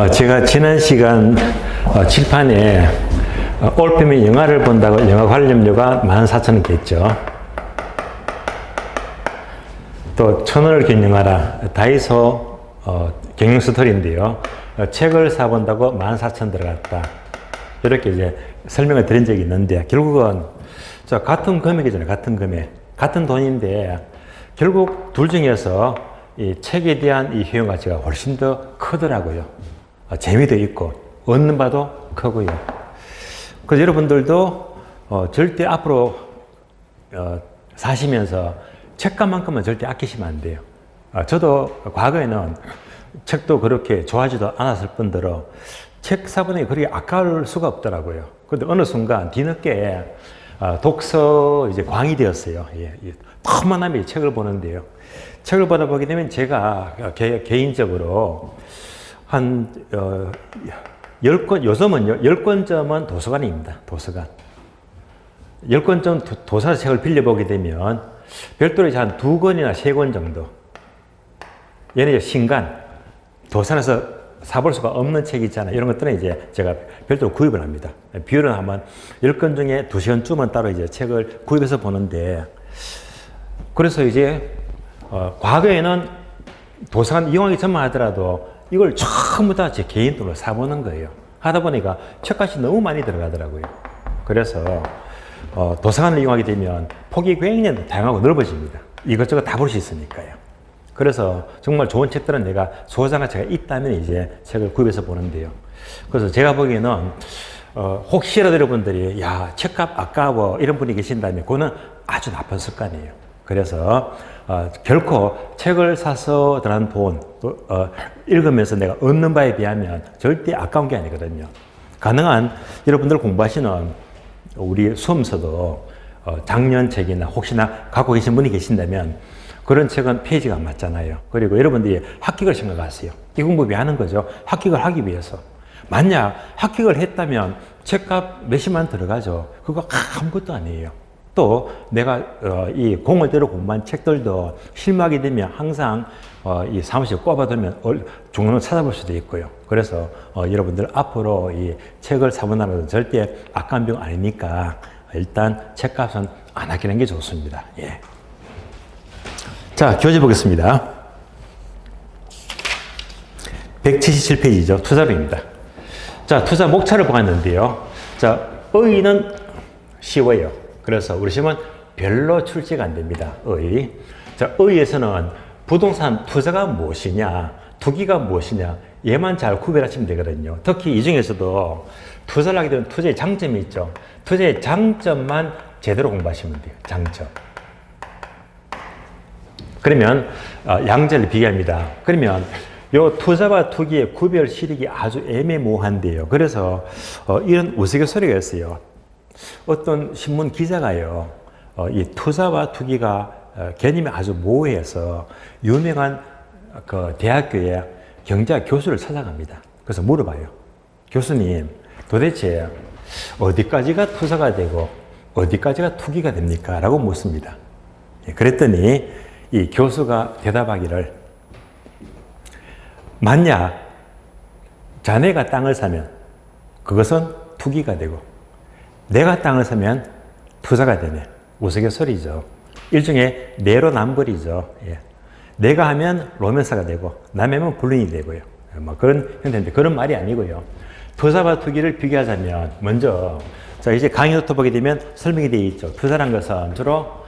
제가 지난 시간 칠판에 올빼미 영화를 본다고 영화 관람료가 14,000원 겠죠. 또 1,000원을 경영하라 다이소 경영 스토리인데요. 책을 사본다고 14,000원 들어갔다. 이렇게 이제 설명을 드린 적이 있는데 결국은 같은 금액이잖아요. 같은 금액. 같은 돈인데 결국 둘 중에서 이 책에 대한 이 효용 가치가 훨씬 더 크더라고요. 재미도 있고 얻는 바도 크고요. 그래서 여러분들도 절대 앞으로 사시면서 책값만큼은 절대 아끼시면 안 돼요. 저도 과거에는 책도 그렇게 좋아하지도 않았을 뿐더러 책 사본에 그렇게 아까울 수가 없더라고요. 그런데 어느 순간 뒤늦게 독서 이제 광이 되었어요. 너무나게 책을 보는데요. 책을 보다 보게 되면 제가 개인적으로 한 10권, 요즘은요, 10권쯤은 도서관입니다. 도서관. 10권쯤 도서관 책을 빌려보게 되면 별도로 이제 한 2권이나 3권 정도. 얘는 이제 신간, 도서관에서 사볼 수가 없는 책이 있잖아요. 이런 것들은 이제 제가 별도로 구입을 합니다. 비율은 한번 10권 중에 2시간쯤은 따로 이제 책을 구입해서 보는데, 그래서 이제, 과거에는 도서관 이용하기 전만 하더라도 이걸 전부 다 제 개인 돈으로 사보는 거예요. 하다 보니까 책값이 너무 많이 들어가더라고요. 그래서 도서관을 이용하게 되면 폭이 굉장히 다양하고 넓어집니다. 이것저것 다 볼 수 있으니까요. 그래서 정말 좋은 책들은 내가 소장할 책가 있다면 이제 책을 구입해서 보는데요. 그래서 제가 보기에는 혹시라도 여러분들이 야 책값 아까워 이런 분이 계신다면 그거는 아주 나쁜 습관이에요. 그래서 결코 책을 사서 들어간 돈 읽으면서 내가 얻는 바에 비하면 절대 아까운 게 아니거든요. 가능한 여러분들 공부하시는 우리 수험서도 작년 책이나 혹시나 갖고 계신 분이 계신다면 그런 책은 페이지가 안 맞잖아요. 그리고 여러분들이 합격을 생각하세요. 이 공부 왜 하는 거죠? 합격을 하기 위해서. 만약 합격을 했다면 책값 몇십만 들어가죠. 그거 아무것도 아니에요. 또 내가 이 공을 들여 공부한 책들도 실망하게 되면 항상 이 사무실에 꼽아두면 종류를 찾아볼 수도 있고요. 그래서 여러분들 앞으로 이 책을 사본다는 것은 절대 아까운 병 아니니까 일단 책값은 안 아끼는 게 좋습니다. 예. 자, 교재 보겠습니다. 177페이지죠. 투자로입니다. 자, 투자 목차를 보았는데요. 자, 의의는 쉬워요. 그래서 우리 시험은 별로 출제가 안 됩니다. 의. 자, 의에서는 부동산 투자가 무엇이냐, 투기가 무엇이냐, 얘만 잘 구별하시면 되거든요. 특히 이 중에서도 투자를 하게 되면 투자의 장점이 있죠. 투자의 장점만 제대로 공부하시면 돼요. 장점. 그러면 양자를 비교합니다. 그러면 요 투자와 투기의 구별 시력이 아주 애매모호한데요. 그래서 이런 우스갯소리가 있어요. 어떤 신문 기자가요, 이 투자와 투기가 개념이 아주 모호해서 유명한 그 대학교의 경제학 교수를 찾아갑니다. 그래서 물어봐요. 교수님, 도대체 어디까지가 투자가 되고 어디까지가 투기가 됩니까? 라고 묻습니다. 그랬더니 이 교수가 대답하기를, 만약 자네가 땅을 사면 그것은 투기가 되고 내가 땅을 사면 투자가 되네. 우스갯소리죠. 일종의 내로남불이죠. 예. 내가 하면 로맨스가 되고 남의 하면 불륜이 되고요. 뭐 그런 형태인데 그런 말이 아니고요. 투자와 투기를 비교하자면 먼저 자 이제 강의 노트 보게 되면 설명이 되어 있죠. 투자란 것은 주로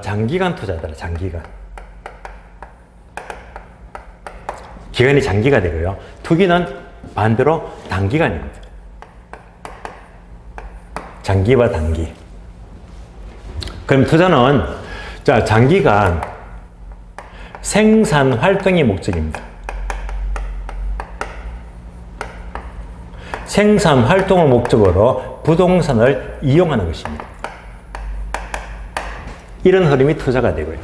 장기간 투자더라. 장기간. 기간이 장기가 되고요. 투기는 반대로 단기간입니다. 장기와 단기. 그럼 투자는 자 장기간 생산 활동이 목적입니다. 생산 활동을 목적으로 부동산을 이용하는 것입니다. 이런 흐름이 투자가 되고요.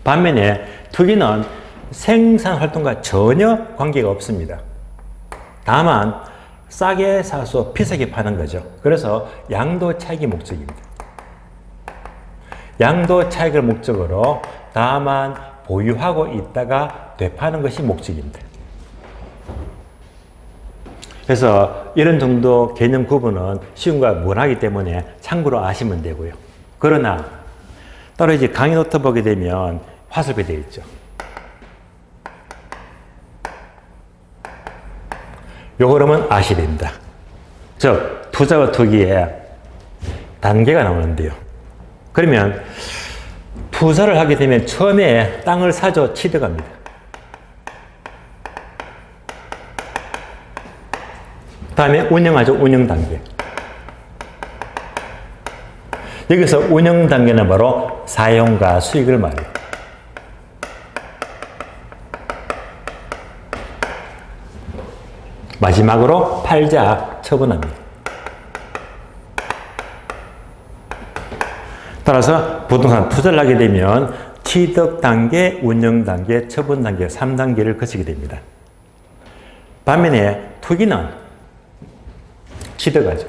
반면에 투기는 생산 활동과 전혀 관계가 없습니다. 다만 싸게 사서 비싸게 파는 거죠. 그래서 양도 차익이 목적입니다. 양도 차익을 목적으로 다만 보유하고 있다가 되파는 것이 목적입니다. 그래서 이런 정도 개념 구분은 쉬운 거 무난하기 때문에 참고로 아시면 되고요. 그러나 따로 이제 강의 노트 보게 되면 화살표 되어 있죠. 요거 그러면 아셔야 됩니다. 즉, 투자와 투기에 단계가 나오는데요. 그러면 투자를 하게 되면 처음에 땅을 사죠. 취득합니다. 다음에 운영하죠. 운영 단계. 여기서 운영 단계는 바로 사용과 수익을 말해요. 마지막으로 팔자 처분합니다. 따라서 부동산 투자를 하게 되면 취득 단계, 운영 단계, 처분 단계 3단계를 거치게 됩니다. 반면에 투기는 취득하죠.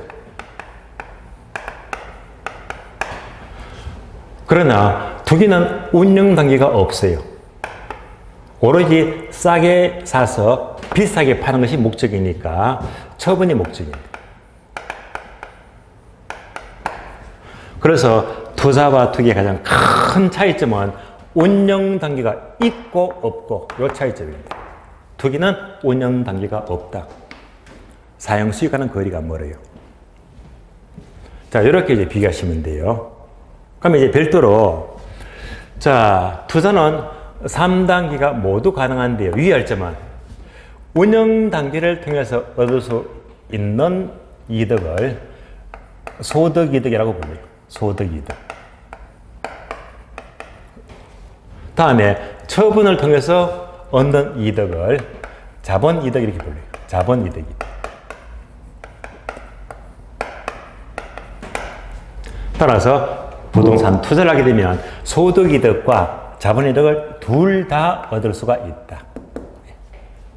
그러나 투기는 운영 단계가 없어요. 오로지 싸게 사서 비싸게 파는 것이 목적이니까 처분이 목적입니다. 그래서 투자와 투기의 가장 큰 차이점은 운영 단계가 있고 없고 이 차이점입니다. 투기는 운영 단계가 없다. 사용 수익과는 거리가 멀어요. 자, 이렇게 이제 비교하시면 돼요. 그러면 이제 별도로 자, 투자는 3단계가 모두 가능한데요. 유의할 점은 운영 단계를 통해서 얻을 수 있는 이득을 소득이득이라고 불러요. 소득이득. 다음에 처분을 통해서 얻는 이득을 자본이득 이렇게 불러요. 자본이득이다. 따라서 부동산 투자를 하게 되면 소득이득과 자본이득을 둘 다 얻을 수가 있다.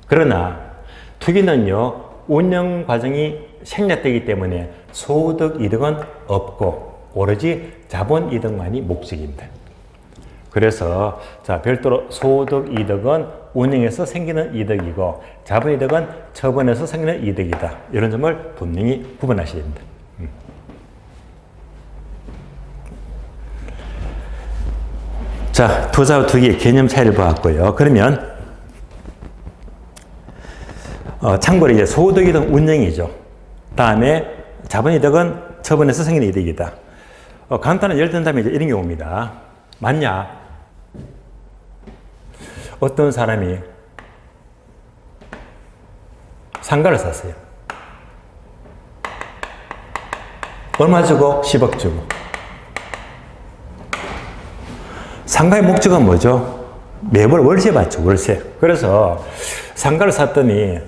그러나 투기는요, 운영 과정이 생략되기 때문에 소득이득은 없고 오로지 자본이득만이 목적입니다. 그래서 자, 별도로 소득이득은 운영에서 생기는 이득이고 자본이득은 처분에서 생기는 이득이다. 이런 점을 분명히 구분하셔야 됩니다. 자, 투자와 투기의 개념 차이를 보았고요. 그러면 참고로 이제 소득이득은 운영이죠. 다음에 자본이득은 처분에서 생기는 이득이다. 간단한 예를 든다면 이제 이런 경우입니다. 만약 어떤 사람이 상가를 샀어요. 얼마 주고? 10억 주고. 상가의 목적은 뭐죠? 매월 월세 받죠, 월세. 그래서 상가를 샀더니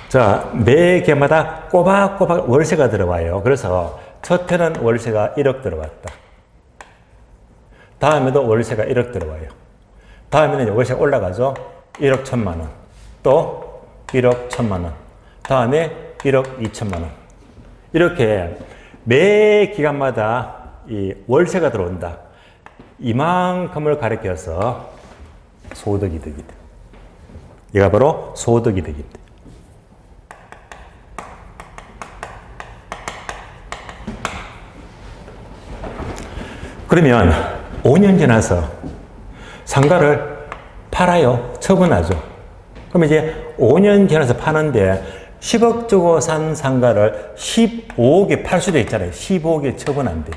자, 매 개마다 꼬박꼬박 월세가 들어와요. 그래서 첫 해는 월세가 1억 들어왔다. 다음에도 월세가 1억 들어와요. 다음에는 월세가 올라가죠. 1억 1천만 원. 또 1억 1천만 원. 다음에 1억 2천만 원. 이렇게 매 기간마다 이 월세가 들어온다. 이만큼을 가리켜서 소득이득이다. 이가 바로 소득이득입니다. 그러면 5년 지나서 상가를 팔아요. 처분하죠. 그럼 이제 5년 지나서 파는데 10억 주고 산 상가를 15억에 팔 수도 있잖아요. 15억에 처분한대.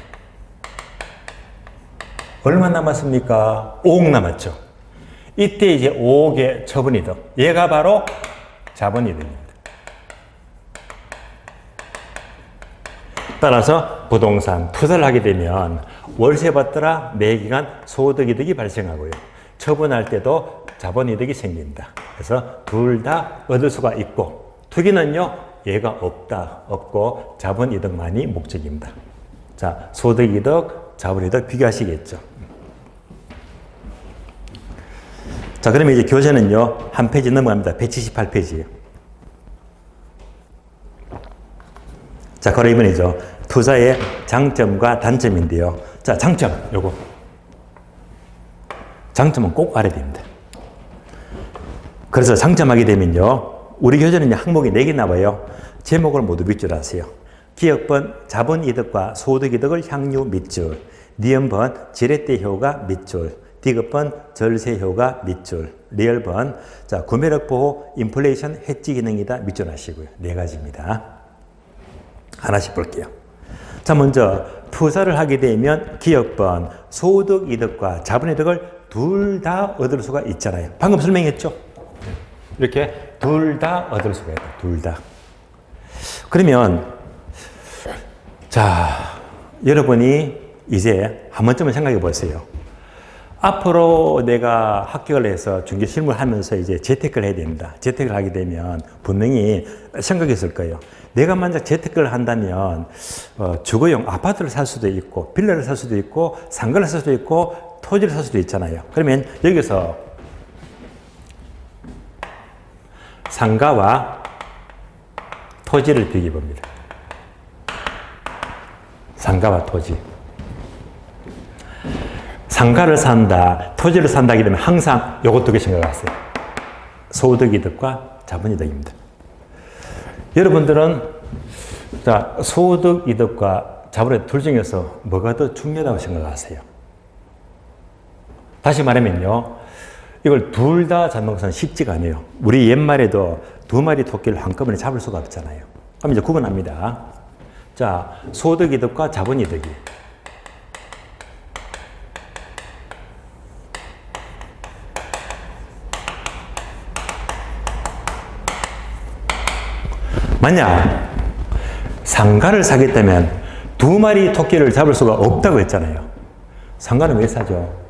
얼마 남았습니까? 5억 남았죠. 이때 이제 5억의 처분이득. 얘가 바로 자본이득입니다. 따라서 부동산 투자를 하게 되면 월세 받더라 매기간 소득이득이 발생하고요. 처분할 때도 자본이득이 생긴다. 그래서 둘 다 얻을 수가 있고 투기는요 얘가 없고 자본이득만이 목적입니다. 자, 소득이득, 자본이득 비교하시겠죠. 자, 그러면 이제 교재는요 한 페이지 넘어갑니다. 178페이지예요. 자, 그럼 이번이죠. 투자의 장점과 단점인데요. 자, 장점, 요거. 장점은 꼭 알아야 됩니다. 그래서 장점하게 되면요, 우리 교재는 항목이 4개 나와요. 제목을 모두 밑줄 하세요. 기억번 자본이득과 소득이득을 향유 밑줄, 니은번 지렛대 효과 밑줄, 디귿번 절세 효과 밑줄, 리얼번 자 구매력 보호 인플레이션 해지 기능이다 밑줄 하시고요. 4가지입니다. 하나씩 볼게요. 자 먼저 투자를 하게 되면 기억번 소득이득과 자본이득을 둘 다 얻을 수가 있잖아요. 방금 설명했죠? 이렇게 둘 다 얻을 수가 있다. 둘 다. 그러면 자 여러분이 이제 한 번쯤은 생각해 보세요. 앞으로 내가 합격을 해서 중개 실무를 하면서 이제 재테크를 해야 됩니다. 재테크를 하게 되면 분명히 생각했을 거예요. 내가 만약 재테크를 한다면 주거용 아파트를 살 수도 있고 빌라를 살 수도 있고 상가를 살 수도 있고 토지를 살 수도 있잖아요. 그러면 여기서 상가와 토지를 비교해 봅니다. 상가와 토지. 상가를 산다, 토지를 산다 하게 되면 항상 요것 2개 생각하세요. 소득이득과 자본이득입니다. 여러분들은 자 소득이득과 자본이득 둘 중에서 뭐가 더 중요하다고 생각하세요? 다시 말하면요. 이걸 둘 다 잡는 것은 쉽지가 않아요. 우리 옛말에도 2마리 토끼를 한꺼번에 잡을 수가 없잖아요. 그럼 이제 구분합니다. 자, 소득이득과 자본이득이. 만약 상가를 사겠다면 2마리 토끼를 잡을 수가 없다고 했잖아요. 상가는 왜 사죠?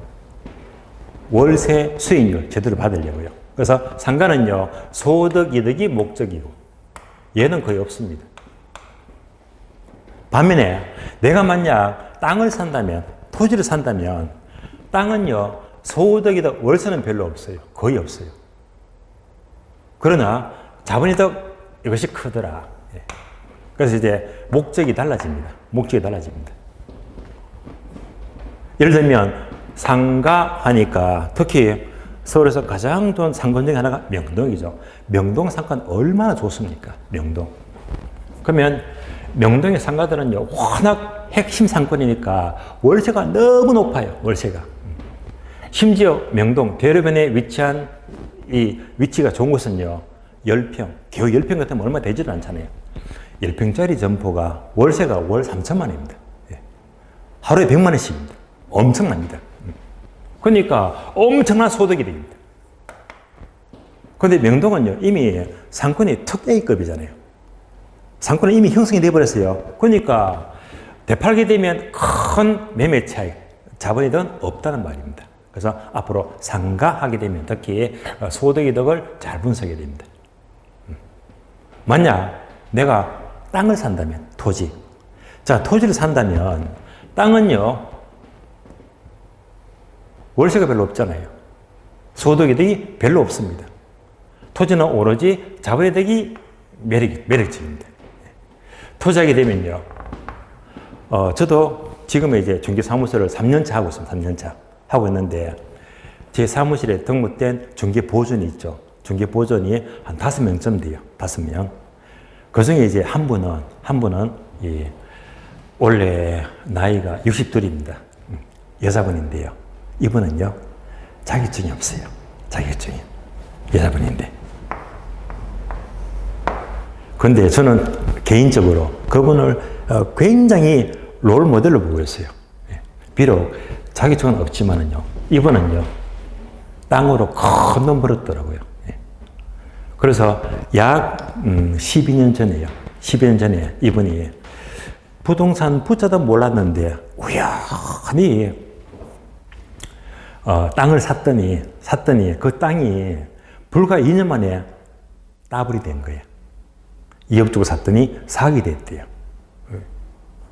월세 수익률 제대로 받으려고요. 그래서 상가는요, 소득이득이 목적이고 얘는 거의 없습니다. 반면에 내가 만약 땅을 산다면, 토지를 산다면 땅은요, 소득이득 월세는 별로 없어요. 거의 없어요. 그러나 자본이득 이것이 크더라. 그래서 이제 목적이 달라집니다. 목적이 달라집니다. 예를 들면 상가 하니까 특히 서울에서 가장 좋은 상권 중에 하나가 명동이죠. 명동 상권 얼마나 좋습니까? 명동. 그러면 명동의 상가들은요, 워낙 핵심 상권이니까 월세가 너무 높아요. 월세가. 심지어 명동 대로변에 위치한 이 위치가 좋은 곳은요, 10평, 겨우 10평 같으면 얼마 되지도 않잖아요. 10평짜리 점포가 월세가 월 3천만 원입니다. 하루에 100만 원씩입니다. 엄청납니다. 그러니까 엄청난 소득이 됩니다. 그런데 명동은요, 이미 상권이 특 A급이잖아요. 상권은 이미 형성이 되어버렸어요. 그러니까 되팔게 되면 큰 매매 차익, 자본이득은 없다는 말입니다. 그래서 앞으로 상가하게 되면 특히 소득이득을 잘 분석해야 됩니다. 만약 내가 땅을 산다면, 토지. 자, 토지를 산다면 땅은요, 월세가 별로 없잖아요. 소득이득이 별로 없습니다. 토지는 오로지 자본이득이 매력적입니다. 토지하게 되면요, 저도 지금 이제 중개사무소를 3년차 하고 있습니다. 3년차 하고 있는데, 제 사무실에 등록된 중개보존이 있죠. 중개보존이 한 5명쯤 돼요. 5명. 그 중에 이제 한 분은, 예, 원래 나이가 62입니다. 여자분인데요. 이분은요, 자격증이 없어요. 자격증이. 여자분인데. 그런데 저는 개인적으로 그분을 굉장히 롤 모델로 보고 있어요. 비록 자격증은 없지만은요, 이분은요, 땅으로 큰 돈 벌었더라고요. 그래서 약 12년 전에요. 12년 전에 이분이 부동산 부자도 몰랐는데 우연히 땅을 샀더니 그 땅이 불과 2년 만에 따블이 된 거예요. 2억 주고 샀더니 4억이 됐대요.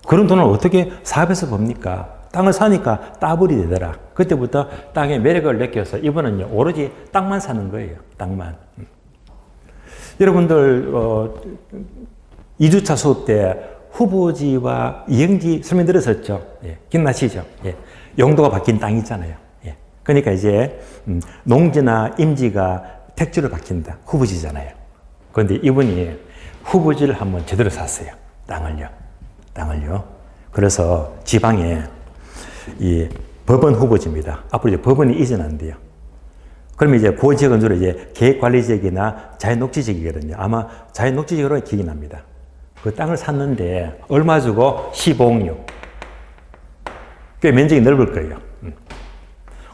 그런 돈을 어떻게 사업에서 봅니까? 땅을 사니까 따블이 되더라. 그때부터 땅의 매력을 느껴서 이분은 오로지 땅만 사는 거예요. 땅만. 여러분들 2주차 수업 때 후보지와 이행지 설명 들으셨죠? 예, 기억나시죠? 예, 용도가 바뀐 땅 있잖아요. 예, 그러니까 이제 농지나 임지가 택지로 바뀐다. 후보지잖아요. 그런데 이분이 후보지를 한번 제대로 샀어요. 땅을요. 그래서 지방에 이 법원 후보지입니다. 앞으로 이제 법원이 이전한대요. 그러면 이제 그 지역은 주로 이제 계획관리지역이나 자연녹지지역이거든요. 아마 자연녹지지역으로 기억이 납니다. 그 땅을 샀는데 얼마 주고 15억 6. 꽤 면적이 넓을 거예요.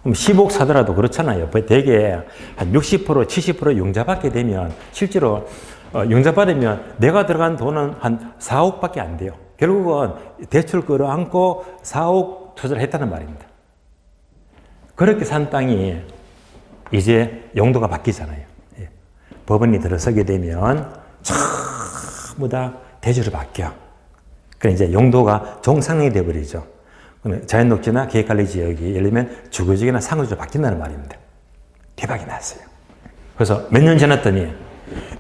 그럼 15억 사더라도 그렇잖아요. 대개 한 60%, 70% 융자받게 되면 실제로 융자받으면 내가 들어간 돈은 한 4억밖에 안 돼요. 결국은 대출 끌어안고 4억 투자를 했다는 말입니다. 그렇게 산 땅이 이제 용도가 바뀌잖아요. 예. 법원이 들어서게 되면 전부 다 대주로 바뀌어. 그래 이제 용도가 종상이 되어버리죠. 자연녹지나 계획관리지역이 예를 들면 주거지역이나 상거지로 바뀐다는 말입니다. 대박이 났어요. 그래서 몇 년 지났더니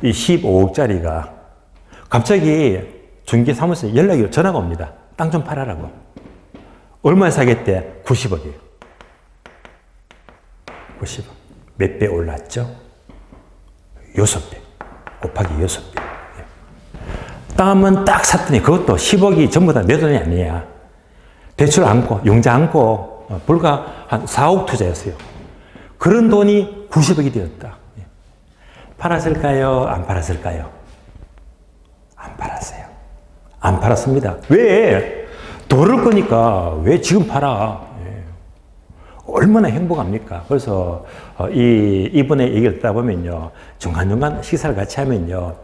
이 15억짜리가 갑자기 중개사무소에 연락이 전화가 옵니다. 땅 좀 팔아라고. 얼마에 사겠대? 90억이에요. 90억. 몇 배 올랐죠? 6배. 곱하기 6배. 땅은 딱 샀더니 그것도 10억이 전부 다 내 돈이 아니야. 대출 안고, 융자 안고, 불과 한 4억 투자했어요. 그런 돈이 90억이 되었다. 팔았을까요? 안 팔았을까요? 안 팔았어요. 안 팔았습니다. 왜? 돌을 거니까 왜 지금 팔아? 얼마나 행복합니까? 그래서 이분의 얘기를 듣다 보면요. 중간중간 식사를 같이 하면요.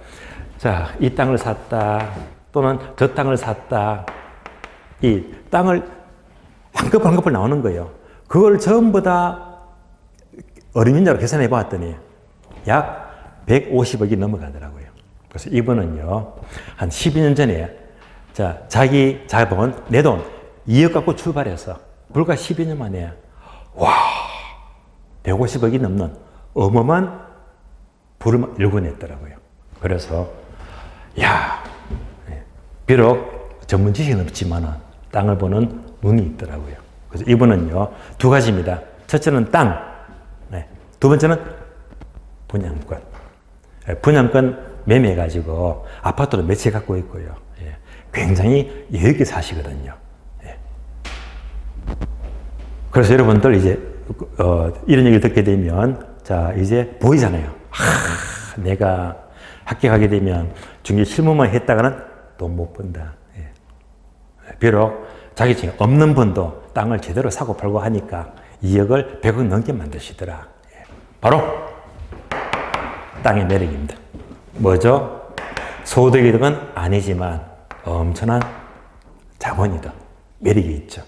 자, 이 땅을 샀다. 또는 저 땅을 샀다. 이 땅을 한꺼풀 나오는 거예요. 그걸 전부 다 어림인자로 계산해 봤더니 약 150억이 넘어가더라고요. 그래서 이분은요, 한 12년 전에 자기 자본, 내 돈 2억 갖고 출발해서 불과 12년 만에 와, 150억이 넘는 어마어마한 부를 일궈냈더라고요. 그래서 야, 비록 전문 지식은 없지만은 땅을 보는 눈이 있더라고요. 그래서 이분은요, 두 가지입니다. 첫째는 땅, 두 번째는 분양권. 분양권 매매해가지고 아파트로 몇 채 갖고 있고요. 굉장히 여유있게 사시거든요. 그래서 여러분들 이제, 이런 얘기를 듣게 되면, 자, 이제 보이잖아요. 내가 합격하게 되면 중개 실무만 했다가는 돈 못 번다. 비록 자격증이 없는 분도 땅을 제대로 사고 팔고 하니까 2억을 100억 넘게 만드시더라. 바로 땅의 매력입니다. 뭐죠? 소득이득은 아니지만 엄청난 자본이다. 매력이 있죠.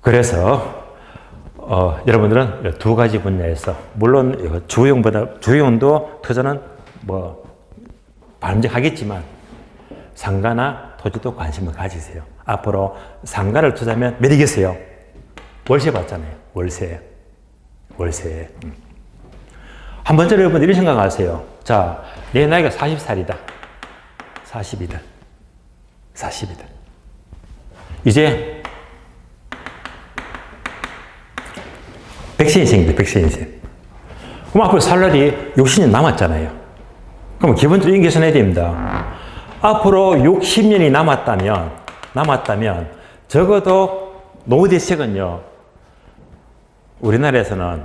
그래서 여러분들은 두 가지 분야에서 물론 주용도 투자는 뭐 바람직하겠지만 상가나 토지도 관심을 가지세요. 앞으로 상가를 투자하면 몇 이겠어요? 월세 받잖아요. 월세. 한 번째 여러분 이런 생각하세요. 자, 내 나이가 40살이다. 40이다. 이제 100세인생입니다. 100세인생. 그럼 앞으로 살 날이 60년 남았잖아요. 그럼 기본적으로 인계선해야 됩니다. 앞으로 60년이 남았다면 적어도 노후대책은요, 우리나라에서는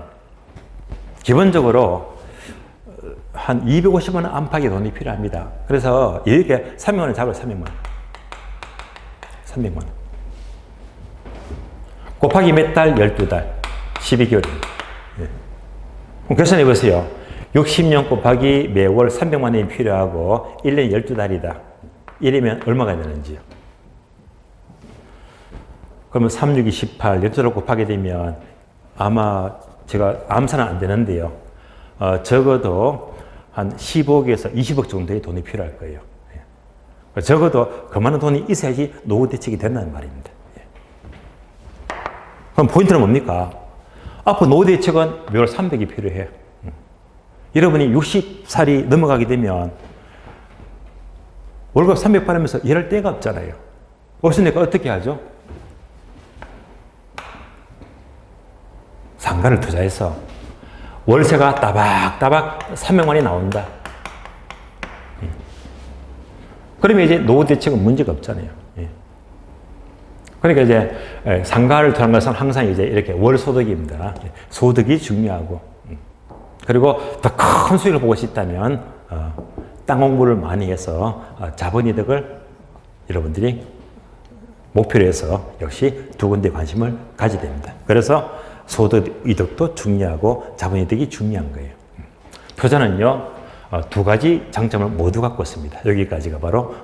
기본적으로 한 250만 원 안팎의 돈이 필요합니다. 그래서 이렇게 300만 원 잡아요. 300만 원. 곱하기 몇 달? 12달. 12개월입니다. 그럼 계산해 보세요. 60년 곱하기 매월 300만 원이 필요하고 1년 12달이다. 이러면 얼마가 되는지요? 그러면 3, 6, 18, 12달 곱하게 되면 아마 제가 암산은 안 되는데요. 적어도 한 15억에서 20억 정도의 돈이 필요할 거예요. 적어도 그만한 돈이 있어야지 노후 대책이 된다는 말입니다. 그럼 포인트는 뭡니까? 앞으로 노후 대책은 매월 300이 필요해요. 여러분이 60살이 넘어가게 되면 월급 300 받으면서 일할 데가 없잖아요. 없으니까 어떻게 하죠? 상가를 투자해서 월세가 따박따박 300만 원이 나온다. 그러면 이제 노후 대책은 문제가 없잖아요. 예. 그러니까 이제 상가를 두는 것은 항상 이제 이렇게 월소득입니다. 소득이 중요하고. 그리고 더 큰 수익을 보고 싶다면 땅 공부를 많이 해서 자본이득을 여러분들이 목표로 해서 역시 두 군데 관심을 가져야 됩니다. 그래서 소득 이득도 중요하고 자본이득이 중요한 거예요. 투자는요, 두 가지 장점을 모두 갖고 있습니다. 여기까지가 바로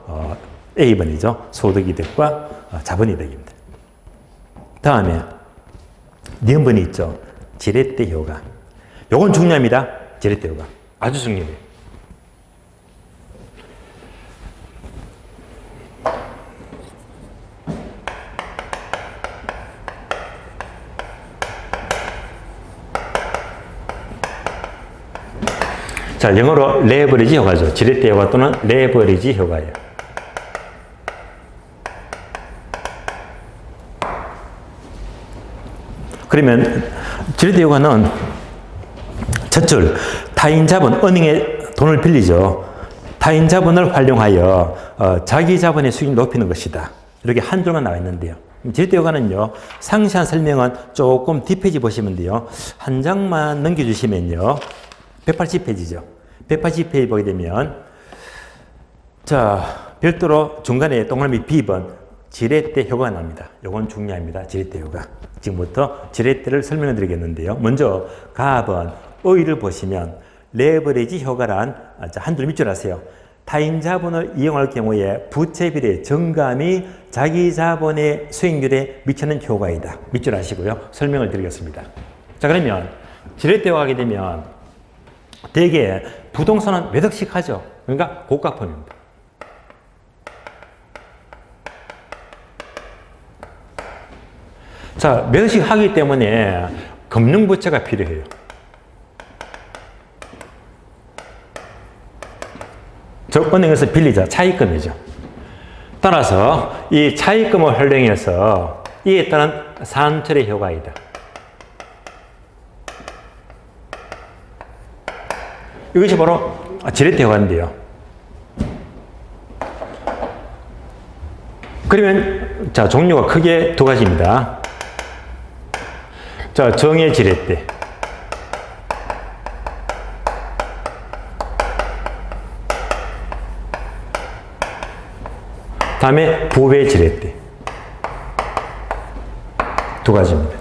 A번이죠. 소득 이득과 자본이득입니다. 다음에 D번이 있죠. 지렛대 효과. 요건 중요합니다. 지렛대 효과. 아주 중요해요. 자, 영어로 레버리지 효과죠. 지렛대 효과 또는 레버리지 효과예요. 그러면 지렛대 효과는 첫줄, 타인 자본, 은행에 돈을 빌리죠. 타인 자본을 활용하여 자기 자본의 수익을 높이는 것이다. 이렇게 한 줄만 나와 있는데요. 지렛대 효과는요, 상세한 설명은 조금 뒷페이지 보시면 돼요. 한 장만 넘겨주시면요. 180페이지죠. 180페이지 보게 되면, 자, 별도로 중간에 동그라미 B번, 지렛대 효과가 납니다. 요건 중요합니다. 지렛대 효과. 지금부터 지렛대를 설명해 드리겠는데요. 먼저, 가번, 의를 보시면, 레버리지 효과란, 한 줄 밑줄 하세요. 타인 자본을 이용할 경우에 부채 비례 증감이 자기 자본의 수익률에 미치는 효과이다. 밑줄 하시고요. 설명을 드리겠습니다. 자, 그러면, 지렛대 효과가 하게 되면, 대개 부동산은 몇 억씩 하죠. 그러니까 고가품입니다. 자, 몇 억씩 하기 때문에 금융부채가 필요해요. 저 은행에서 빌리자 차입금이죠. 따라서 이 차입금을 활용해서 이에 따른 산철의 효과이다. 이것이 바로 지렛대 효과인데요. 그러면 자, 종류가 크게 두 가지입니다. 자, 정의 지렛대. 다음에 부배 지렛대. 두 가지입니다.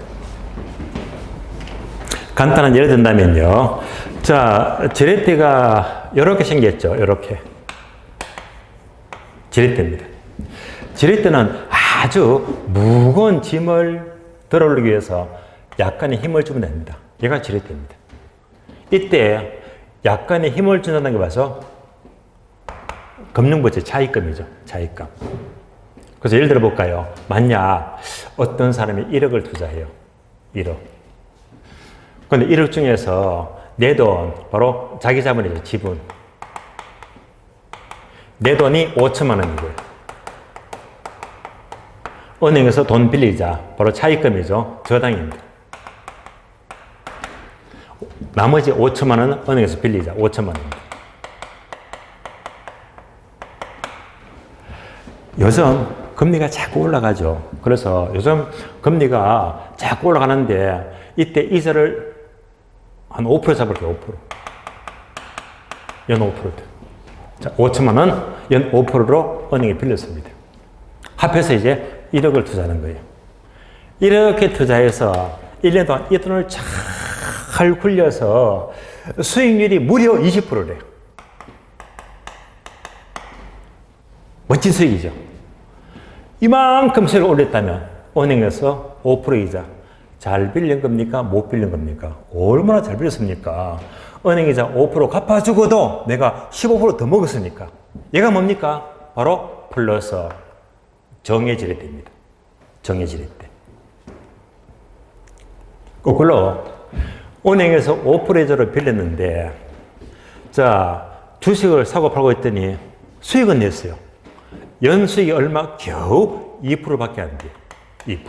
간단한 예를 든다면요. 자, 지렛대가 이렇게 생겼죠. 이렇게. 지렛대입니다. 지렛대는 아주 무거운 짐을 들어올리기 위해서 약간의 힘을 주면 됩니다. 얘가 지렛대입니다. 이때 약간의 힘을 준다는 게 봐서 금융부채 차입금이죠. 차입금. 그래서 예를 들어 볼까요? 만약 어떤 사람이 1억을 투자해요. 1억. 근데 1억 중에서 내 돈, 바로 자기 자본이죠. 지분. 내 돈이 5천만 원이고요. 은행에서 돈 빌리자. 바로 차입금이죠. 저당입니다. 나머지 5천만 원은 은행에서 빌리자. 5천만 원입니다. 요즘 금리가 자꾸 올라가죠. 그래서 요즘 금리가 자꾸 올라가는데 이때 이자를 한 5% 잡을게요. 5%. 연 5%. 자, 5천만 원, 연 5%로 은행에 빌렸습니다. 합해서 이제 1억을 투자하는 거예요. 이렇게 투자해서 1년 동안 이 돈을 잘 굴려서 수익률이 무려 20%래요. 멋진 수익이죠. 이만큼 수익을 올렸다면 은행에서 5% 이자. 잘 빌린 겁니까? 못 빌린 겁니까? 얼마나 잘 빌렸습니까? 은행이자 5% 갚아주고도 내가 15% 더 먹었으니까. 얘가 뭡니까? 바로 플러스 정의 지렛대입니다. 정의 지렛대. 거꾸로 은행에서 5%를 빌렸는데, 자, 주식을 사고 팔고 했더니 수익은 냈어요. 연수익이 얼마? 겨우 2%밖에 안 돼요. 2%.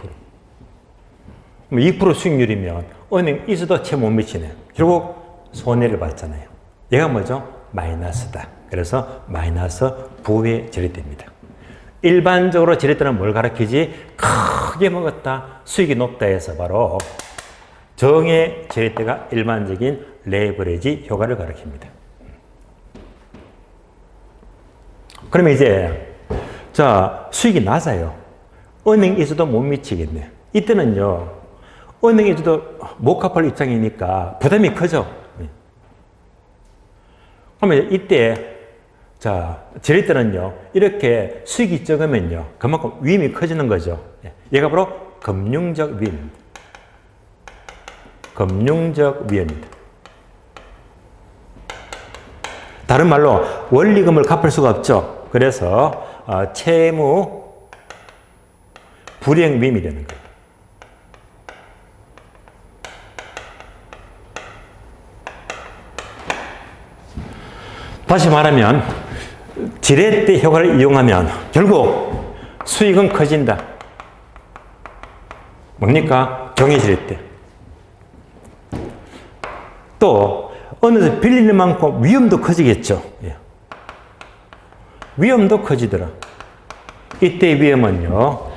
2% 수익률이면 은행 이자도 채 못 미치네. 결국 손해를 봤잖아요. 얘가 뭐죠? 마이너스다. 그래서 마이너스 부의 지렛대입니다. 일반적으로 지렛대는 뭘 가리키지? 크게 먹었다, 수익이 높다 해서 바로 정의 지렛대가 일반적인 레버리지 효과를 가리킵니다. 그러면 이제 자, 수익이 낮아요. 은행에서도 못 미치겠네. 이때는요, 은행에서도 못 갚을 입장이니까 부담이 크죠. 그러면 이때 자, 지렛대는요, 이렇게 수익이 적으면요, 그만큼 위험이 커지는 거죠. 얘가 바로 금융적 위험입니다. 금융적 위험입니다. 다른 말로 원리금을 갚을 수가 없죠. 그래서 채무 불이행 위험이 되는 거예요. 다시 말하면 지렛대 효과를 이용하면 결국 수익은 커진다. 뭡니까? 정의 지렛대. 또 어느 데 빌리는 만큼 위험도 커지겠죠. 예. 위험도 커지더라. 이때 위험은요,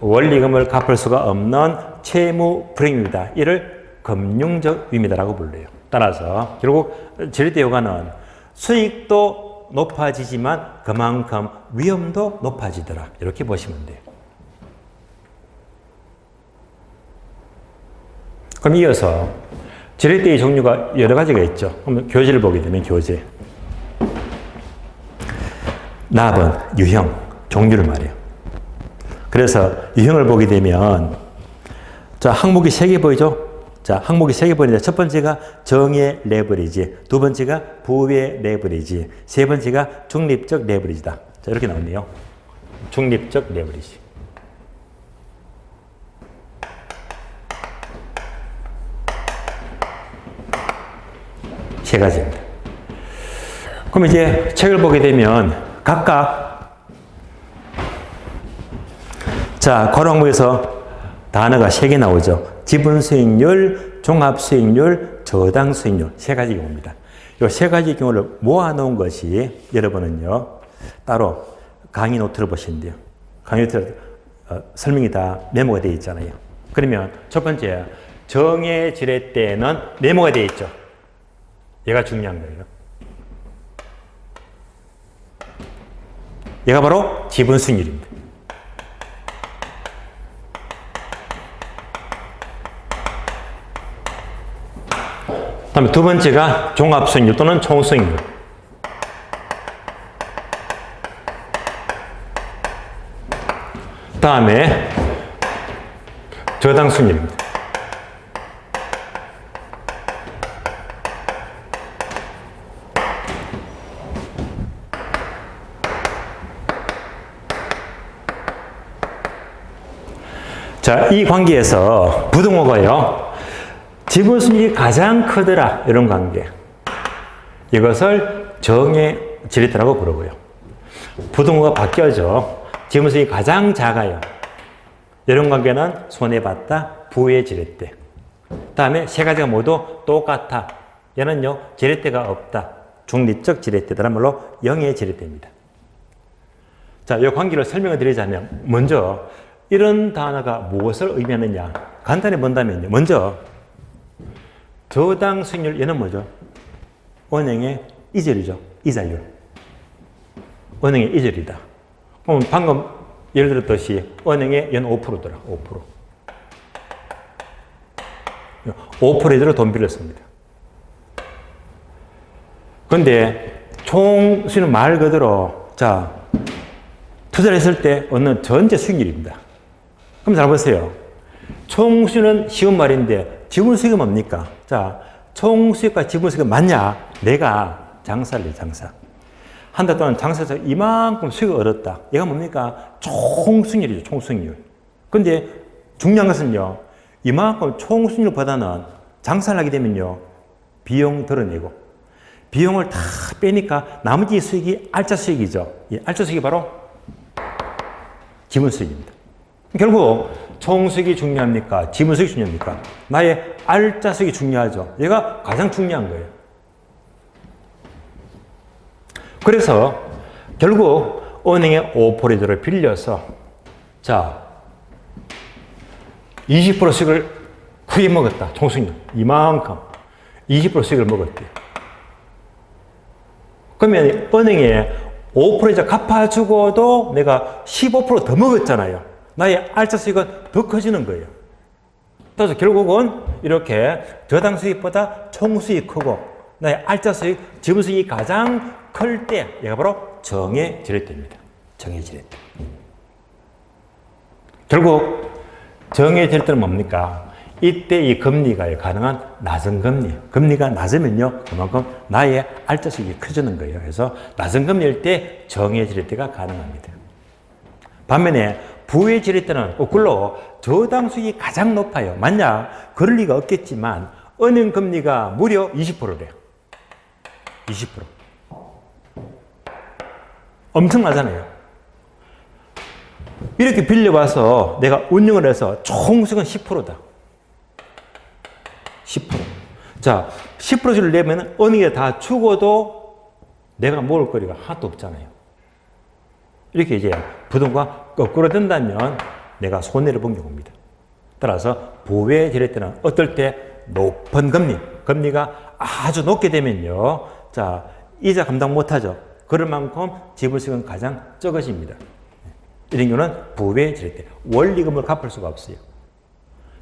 원리금을 갚을 수가 없는 채무 불이행입니다. 이를 금융적 위험이다라고 불러요. 따라서 결국 지렛대 효과는 수익도 높아지지만 그만큼 위험도 높아지더라. 이렇게 보시면 돼요. 그럼 이어서 지렛대의 종류가 여러 가지가 있죠. 그럼 교재를 보게 되면 교재. 납은 유형, 종류를 말해요. 그래서 유형을 보게 되면 자, 항목이 3개 보이죠? 자, 항목이 3개 보이는데 첫 번째가 정의 레버리지, 두 번째가 부의 레버리지, 세 번째가 중립적 레버리지다. 자, 이렇게 나오네요. 중립적 레버리지. 세 가지입니다. 그럼 이제 책을 보게 되면 각각 자, 괄호항목에서 단어가 3개 나오죠. 지분 수익률, 종합 수익률, 저당 수익률 세 가지 경우입니다. 이 세 가지 경우를 모아놓은 것이 여러분은요 따로 강의 노트를 보시면 돼요. 강의 노트 설명이 다 메모가 되어 있잖아요. 그러면 첫 번째 정의 지렛대는 메모가 되어 있죠. 얘가 중요한 거예요. 얘가 바로 지분 수익률입니다. 다음에 두 번째가 종합 수익률 또는 총 수익률. 다음에 저당 수익률입니다. 자, 이 관계에서 부등호가요, 지분 수익이 가장 크더라, 이런 관계. 이것을 정의 지렛대라고 부르고요. 부등호가 바뀌어져. 지분 수익이 가장 작아요. 이런 관계는 손해봤다, 부의 지렛대. 다음에 세 가지가 모두 똑같아. 얘는요, 지렛대가 없다. 중립적 지렛대라는 말로 영의 지렛대입니다. 자, 이 관계를 설명을 드리자면, 먼저, 이런 단어가 무엇을 의미하느냐. 간단히 본다면요. 먼저, 저당 수익률, 얘는 뭐죠? 은행의 이자율이죠. 이자율. 은행의 이자율이다. 그럼 방금 예를 들었듯이 은행의 연 5%더라. 5%. 5% 이자로 돈 빌렸습니다. 그런데 총 수익은 말 그대로, 자, 투자를 했을 때 얻는 전체 수익률입니다. 그럼 잘 보세요. 총 수익은 쉬운 말인데 지분 수익은 뭡니까? 자, 총 수익과 지분 수익은 맞냐? 내가 장사를 해, 장사. 한 달 동안 장사해서 이만큼 수익을 얻었다. 얘가 뭡니까? 총 수익률이죠, 총 수익률. 근데 중요한 것은요, 이만큼 총 수익률보다는 장사를 하게 되면요, 비용 덜어내고, 비용을 다 빼니까 나머지 수익이 알짜 수익이죠. 이 알짜 수익이 바로 지분 수익입니다. 결국 총 수익이 중요합니까? 지분 수익이 중요합니까? 나의 알짜 수익이 중요하죠. 얘가 가장 중요한 거예요. 그래서 결국 은행의 5%를 빌려서 자 20% 수익을 크게 먹었다. 총수익률 이만큼 20% 수익을 먹었대. 그러면 은행에 5% 이자 갚아주고도 내가 15% 더 먹었잖아요. 나의 알짜 수익은 더 커지는 거예요. 그래서 결국은 이렇게 저당 수익보다 총 수익이 크고 나의 알짜 수익, 지분 수익이 가장 클 때 얘가 바로 정의 지렛대입니다. 정의 지렛대. 결국 정의 지렛대는 뭡니까? 이때 이 금리가 가능한 낮은 금리. 금리가 낮으면요, 그만큼 나의 알짜 수익이 커지는 거예요. 그래서 낮은 금리일 때 정의 지렛대가 가능합니다. 반면에 부의 지렛대는 거꾸로 저당 수익이 가장 높아요. 만약 그럴 리가 없겠지만 은행 금리가 무려 20%래요. 20%. 엄청나잖아요. 이렇게 빌려와서 내가 운용을 해서 총 수익은 10%다. 10%. 자, 10%를 내면 은행에 다 주고도 내가 먹을 거리가 하나도 없잖아요. 이렇게 이제 부동과 거꾸로 된다면 내가 손해를 본 경우입니다. 따라서 부의 지렛대는 어떨 때 높은 금리가 아주 높게 되면요. 자, 이자 감당 못하죠. 그럴 만큼 지불수익은 가장 적어집니다. 이런 경우는 부의 지렛대. 원리금을 갚을 수가 없어요.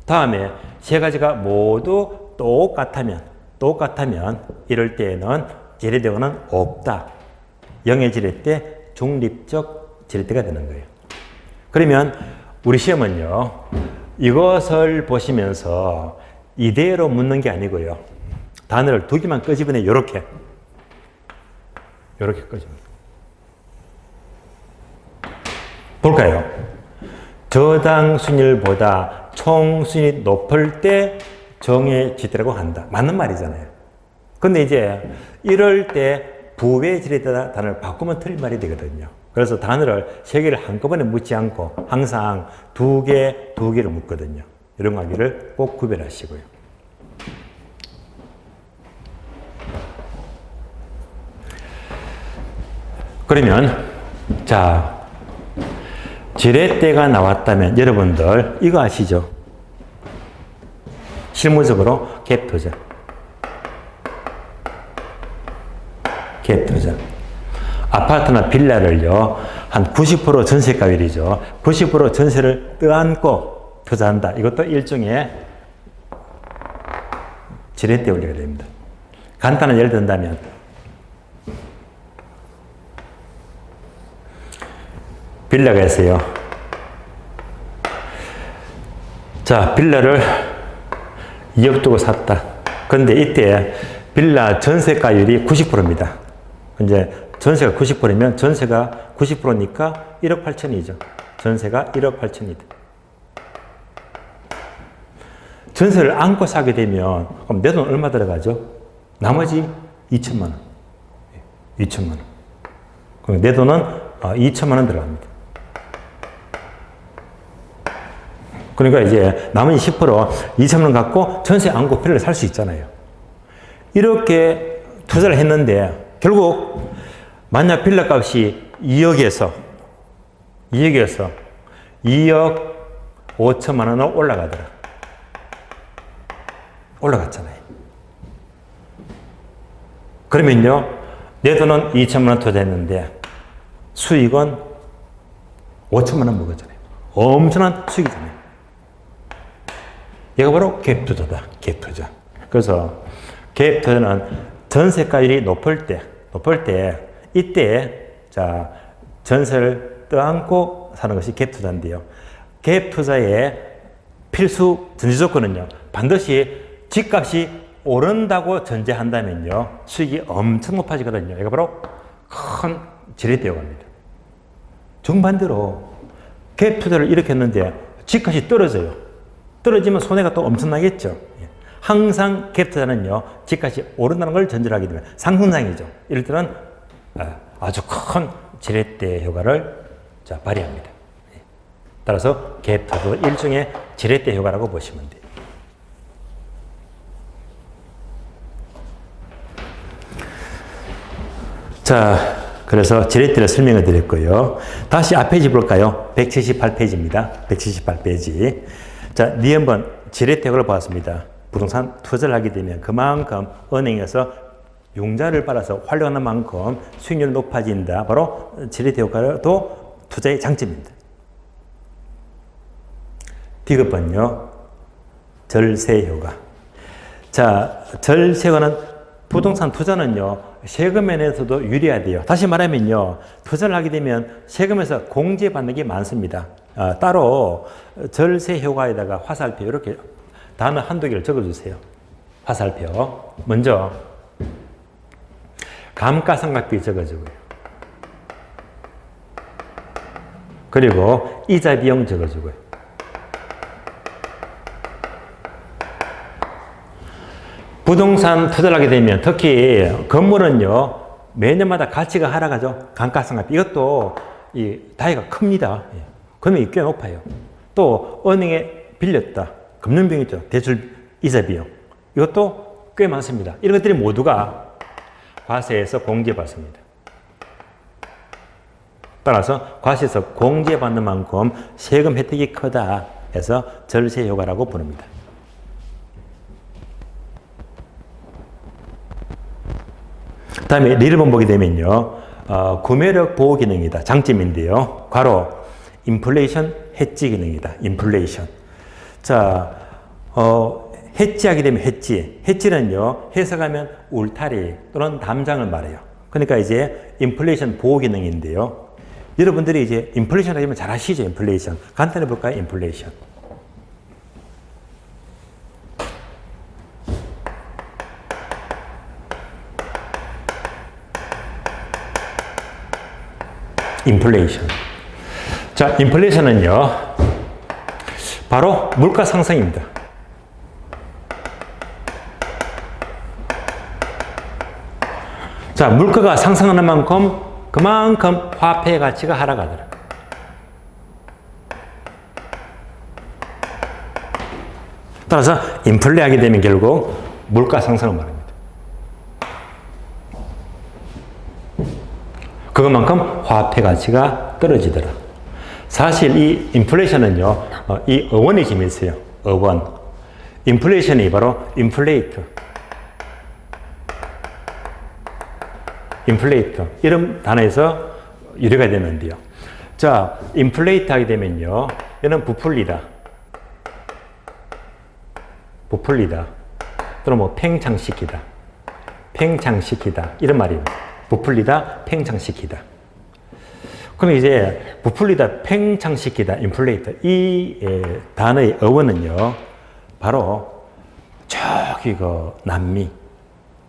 다음에 세 가지가 모두 똑같다면 이럴 때에는 지렛대는 없다. 영의 지렛대, 중립적 지렛대가 되는 거예요. 그러면 우리 시험은요, 이것을 보시면서 이대로 묻는 게 아니고요. 단어를 두 개만 끄집어내 이렇게 끄집니다. 볼까요? 저당 수익률보다 총 수익이 높을 때 정의 지렛대라고 한다. 맞는 말이잖아요. 근데 이제 이럴 때 부의 지렛대 단어를 바꾸면 틀린 말이 되거든요. 그래서 단어를 세 개를 한꺼번에 묻지 않고 항상 두 개를 묻거든요. 이런 관계를 꼭 구별하시고요. 그러면 자, 지렛대가 나왔다면 여러분들 이거 아시죠? 실무적으로 갭 투자. 갭 투자. 아파트나 빌라를요, 한 90% 전세가율이죠. 90% 전세를 떠안고 투자한다. 이것도 일종의 지렛대 원리가 됩니다. 간단한 예를 든다면, 빌라가 있어요. 자, 빌라를 2억 주고 샀다. 그런데 이때 빌라 전세가율이 90%입니다. 이제 전세가 90%면 전세가 90%니까 1억 8천이죠. 전세가 1억 8천이다. 전세를 안고 사게 되면 그럼 내 돈 얼마 들어가죠? 나머지 2천만 원. 2천만 원. 그럼 내 돈은 2천만 원 들어갑니다. 그러니까 이제 나머지 10% 2천만 원 갖고 전세 안고 빌라를 살 수 있잖아요. 이렇게 투자를 했는데 결국 만약 빌라 값이 2억에서 2억 5천만 원으로 올라가더라. 올라갔잖아요. 그러면요, 내 돈은 2천만 원 투자했는데 수익은 5천만 원 먹었잖아요. 엄청난 수익이잖아요. 이거 바로 갭 투자다. 갭 투자. 그래서 갭 투자는 전세가율이 높을 때 이때 자, 전세를 떠안고 사는 것이 갭 투자인데요. 갭 투자의 필수 전제 조건은요, 반드시 집값이 오른다고 전제한다면요, 수익이 엄청 높아지거든요. 이거 바로 큰 지렛대라고 합니다. 정반대로 갭 투자를 이렇게 했는데 집값이 떨어져요. 떨어지면 손해가 또 엄청나겠죠. 항상 갭 투자는요, 집값이 오른다는 걸 전제로 하게 되면 상승장이죠. 이럴 때는 아주 큰 지렛대 효과를 발휘합니다. 따라서 갭 투자도 일종의 지렛대 효과라고 보시면 돼요. 자, 그래서 지렛대를 설명을 드렸고요. 다시 앞 페이지 볼까요? 178페이지입니다. 178페이지. 자, 한번 지렛대를 보았습니다. 부동산 투자를 하게 되면 그만큼 은행에서 융자를 빨아서 활용하는 만큼 수익률이 높아진다. 바로 지렛대 효과도 투자의 장점입니다. 디귿번요. 절세 효과. 자, 절세 효과는 부동산 투자는요, 세금 면에서도 유리하대요. 다시 말하면요, 투자를 하게 되면 세금에서 공제받는 게 많습니다. 따로 절세 효과에다가 화살표 이렇게 단어 한두 개를 적어주세요. 화살표. 먼저 감가상각비 적어주고요. 그리고 이자 비용 적어주고요. 부동산 투자를 하게 되면 특히 건물은요, 매년마다 가치가 하락하죠. 감가상각비. 이것도 이 다이가 큽니다. 금액이 꽤 높아요. 또 은행에 빌렸다. 금융비용 있죠. 대출 이자 비용. 이것도 꽤 많습니다. 이런 것들이 모두가 과세에서 공제받습니다. 따라서 과세에서 공제받는 만큼 세금 혜택이 크다 해서 절세 효과라고 부릅니다. 다음에 리을번 보게 되면요, 구매력 보호 기능이다. 장점인데요. 괄호 인플레이션 해지 기능이다. 인플레이션. 자, 해지하게 되면 해지. 해지는요, 해석하면 울타리 또는 담장을 말해요. 그러니까 이제 인플레이션 보호 기능인데요. 여러분들이 이제 인플레이션 하시면 잘 아시죠? 인플레이션. 간단히 볼까요? 인플레이션. 인플레이션. 자, 인플레이션은요, 바로 물가 상승입니다. 자, 물가가 상승하는 만큼 그만큼 화폐의 가치가 하락하더라. 따라서 인플레 하게 되면 결국 물가 상승을 말합니다. 그것만큼 화폐 가치가 떨어지더라. 사실 이 인플레이션은요, 이 어원이 재미있어요. 어원. 인플레이션이 바로 인플레이트. 인플레이트. 이런 단어에서 유래가 되는데요. 자, 인플레이트 하게 되면요, 얘는 부풀리다. 부풀리다. 또는 뭐 팽창시키다. 팽창시키다. 이런 말입니다. 부풀리다, 팽창시키다. 그럼 이제 부풀리다, 팽창시키다, 인플레이트. 이 단어의 어원은요, 바로 저기 그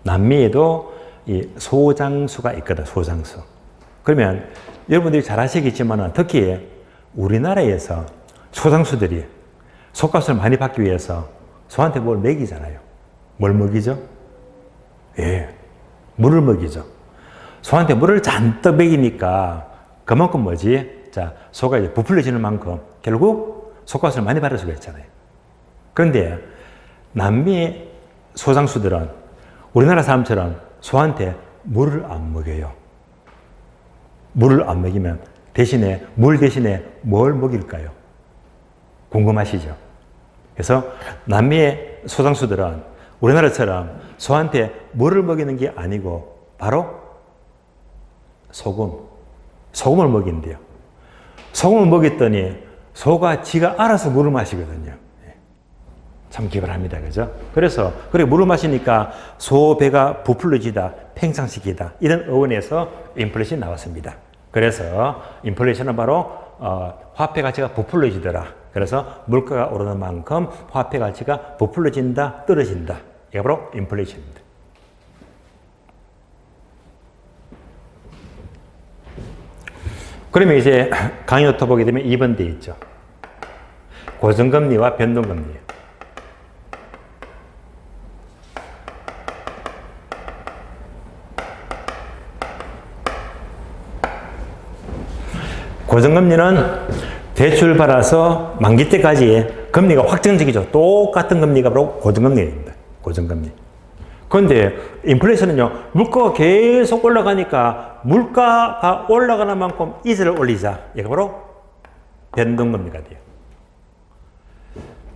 남미에도 이 소장수가 있거든, 소장수. 그러면 여러분들이 잘 아시겠지만 특히 우리나라에서 소장수들이 속값을 많이 받기 위해서 소한테 뭘 먹이잖아요. 뭘 먹이죠? 예, 물을 먹이죠. 소한테 물을 잔뜩 먹이니까 그만큼 뭐지? 자, 소가 이제 부풀려지는 만큼 결국 속값을 많이 받을 수가 있잖아요. 그런데 남미 소장수들은 우리나라 사람처럼 소한테 물을 안 먹여요. 물을 안 먹이면 물 대신에 뭘 먹일까요? 궁금하시죠? 그래서 남미의 소장수들은 우리나라처럼 소한테 물을 먹이는 게 아니고 바로 소금을 먹인대요. 소금을 먹였더니 소가 지가 알아서 물을 마시거든요. 참 기발합니다. 그죠? 그래서, 그래, 물을 마시니까 소 배가 부풀려지다, 팽창시키다. 이런 어원에서 인플레이션이 나왔습니다. 그래서 인플레이션은 바로, 화폐 가치가 부풀려지더라. 그래서 물가가 오르는 만큼 화폐 가치가 부풀려진다, 떨어진다. 이게 바로 인플레이션입니다. 그러면 이제 강의노트 보게 되면 2번 돼 있죠. 고정금리와 변동금리. 고정금리는 대출 받아서 만기 때까지 금리가 확정적이죠. 똑같은 금리가 바로 고정금리입니다. 고정금리. 근데 인플레이션은요, 물가가 계속 올라가니까 물가가 올라가는 만큼 이자를 올리자. 이게 바로 변동금리가 돼요.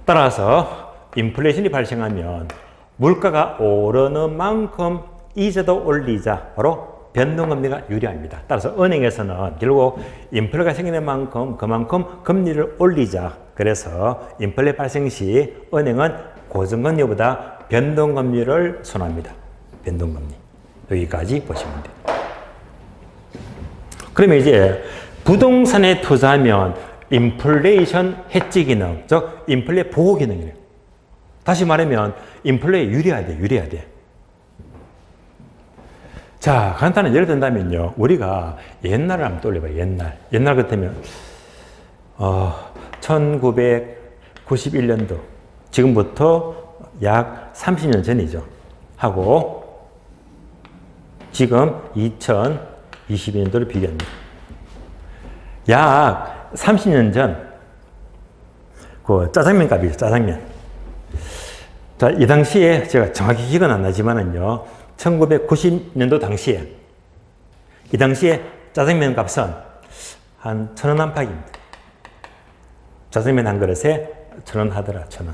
따라서 인플레이션이 발생하면 물가가 오르는 만큼 이자도 올리자. 바로 변동금리가 유리합니다. 따라서 은행에서는 결국 인플레가 생기는 만큼 그만큼 금리를 올리자. 그래서 인플레 발생 시 은행은 고정금리보다 변동금리를 선호합니다. 변동금리. 여기까지 보시면 돼요. 그러면 이제 부동산에 투자하면 인플레이션 해지 기능, 즉 인플레 보호 기능이에요. 다시 말하면 인플레에 유리해야 돼, 유리해야 돼. 자, 간단한 예를 든다면요, 우리가 옛날을 한번 떠올려봐요. 옛날 같으면 1991년도 지금부터 약 30년 전이죠. 하고 지금 2022년도를 비교합니다. 약 30년 전 그 짜장면 값이죠. 짜장면. 자, 이 당시에 제가 정확히 기억은 안 나지만은요, 1990년도 당시에 이 당시에 짜장면 값은 한 1,000원 안팎입니다. 짜장면 한 그릇에 1,000원 하더라. 1,000원.